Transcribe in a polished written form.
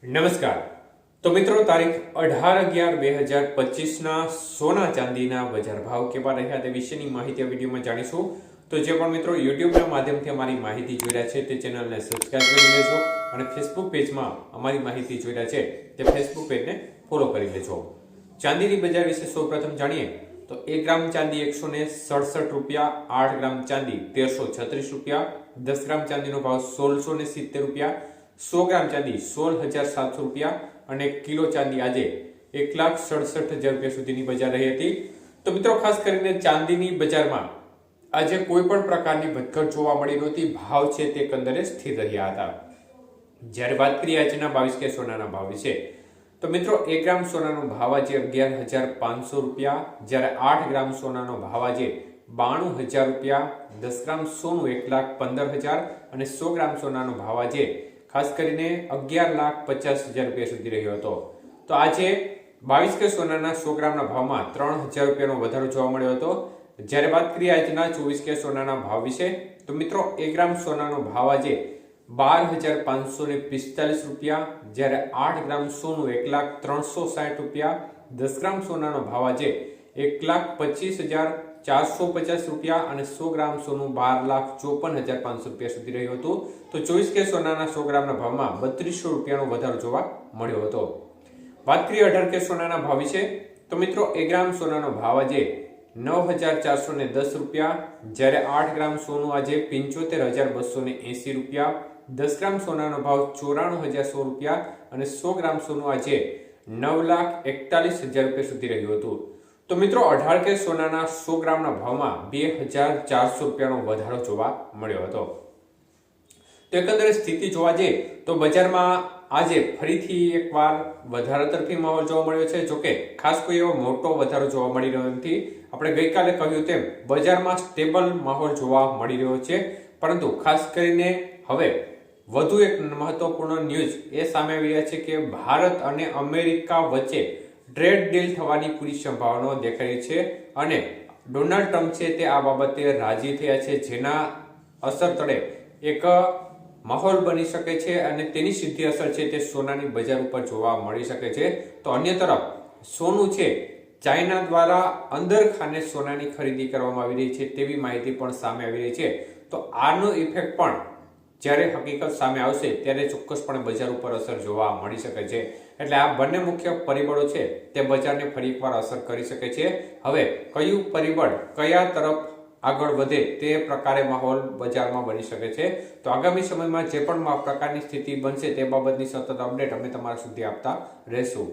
નમસ્કાર। તો મિત્રો તારીખ 18/11/2025 ના સોના ચાંદીના બજાર ભાવ કેવા રહ્યા તે વિશેની માહિતી આ વિડીયોમાં જાણીશું। તો જે પણ મિત્રો યુટ્યુબના માધ્યમથી અમારી માહિતી જોઈ રહ્યા છે તે ચેનલને સબસ્ક્રાઇબ કરી લેજો અને ફેસબુક પેજમાં અમારી માહિતી જોઈ રહ્યા છે તે ફેસબુક પેજને ફોલો કરી લેજો। ચાંદીની બજાર વિશે સૌપ્રથમ જાણીએ તો 1 ગ્રામ ચાંદી 167 રૂપિયા, 8 ગ્રામ ચાંદી 1336 રૂપિયા, 10 ગ્રામ ચાંદીનો ભાવ 1670 રૂપિયા, 100 ગ્રામ ચાંદી 16,700 રૂપિયા અને કિલો ચાંદી આજે 1,67,000 રૂપિયા સુધીની બજાર રહી હતી। તો મિત્રો ખાસ કરીને ચાંદીની બજારમાં આજે કોઈ પણ પ્રકારની વધઘટ જોવા મળી નહોતી, ભાવ છે તે એકંદરે સ્થિર રહ્યા હતા। જ્યારે વાત કરીએ આજના 22 કે સોનાના ભાવ વિશે તો મિત્રો 1 ગ્રામ સોનાનો ભાવ આજે 11,500 રૂપિયા, જ્યારે 8 ગ્રામ સોનાનો ભાવ આજે 92,000 રૂપિયા, 10 ગ્રામ સોનું 1,15,000 અને 100 ગ્રામ સોનાનો ભાવ આજે ખાસ કરીને 11,50,000 રૂપિયા સુધી રહ્યો હતો। તો આજે 22 કે સોનાના 100 ગ્રામના ભાવમાં 3,000 રૂપિયાનો વધારો જોવા મળ્યો હતો। જ્યારે વાત કરીએ આજના 24 કે સોનાના ભાવ વિશે તો મિત્રો 1 ગ્રામ સોનાનો ભાવ આજે 12,545 રૂપિયા, જ્યારે 8 ગ્રામ સોનું 1,360 રૂપિયા, 10 ગ્રામ સોનાનો ભાવ આજે 1,25,450 રૂપિયા અને 100 ગ્રામ સોનું 12,54,500 રૂપિયા સુધી રહ્યું હતું। તો 24 કે સોનાના 100 ગ્રામના ભાવમાં 3200 રૂપિયાનો વધારો જોવા મળ્યો હતો। વાત કરીએ 18 કે સોનાના ભાવ વિશે તો મિત્રો 1 ગ્રામ સોનાનો ભાવ આજે 9,410 રૂપિયા, જ્યારે 8 ગ્રામ સોનું આજે 75,280 રૂપિયા, 10 ગ્રામ સોનાનો ભાવ 94,100 રૂપિયા અને 100 ગ્રામ સોનું આજે 9,41,000 રૂપિયા સુધી રહ્યું હતું। તો મિત્રો 18 કે સોનાના 100 ગ્રામના ભાવમાં 2,400 રૂપિયાનો વધારો જોવા મળ્યો હતો। તો એકંદરે સ્થિતિ જોવા જઈએ તો બજારમાં આજે ફરીથી એકવાર વધારા તરફી માહોલ જોવા મળ્યો છે। જોકે ખાસ કોઈ એવો મોટો વધારો જોવા મળી રહ્યો નથી। આપણે ગઈકાલે કહ્યું તેમ બજારમાં સ્ટેબલ માહોલ જોવા મળી રહ્યો છે, પરંતુ ખાસ કરીને હવે વધુ એક મહત્વપૂર્ણ ન્યૂઝ એ સામે આવી રહ્યા છે કે ભારત અને અમેરિકા વચ્ચે ટ્રેડ ડીલ થવાની પૂરી સંભાવનાઓ દેખાઈ રહી છે અને ડોનાલ્ડ ટ્રમ્પ છે તે આ બાબતે રાજી થયા છે, જેના અસર તળે એક માહોલ બની શકે છે અને તેની સીધી અસર છે તે સોનાની બજાર ઉપર જોવા મળી શકે છે। તો અન્ય તરફ સોનું છે ચાઇના દ્વારા અંદર ખાને સોનાની ખરીદી કરવામાં આવી રહી છે તેવી માહિતી પણ સામે આવી રહી છે। તો આનો ઇફેક્ટ પણ જ્યારે હકીકત સામે આવશે ત્યારે ચોક્કસપણે બજાર ઉપર અસર જોવા મળી શકે છે। એટલે આ બંને મુખ્ય પરિબળો છે તે બજારને ફરી એકવાર અસર કરી શકે છે। હવે કયું પરિબળ કયા તરફ આગળ વધે તે પ્રકારે માહોલ બજારમાં બની શકે છે। તો આગામી સમયમાં જે પણ પ્રકારની સ્થિતિ બનશે તે બાબતની સતત અપડેટ અમે તમારા સુધી આપતા રહેશું।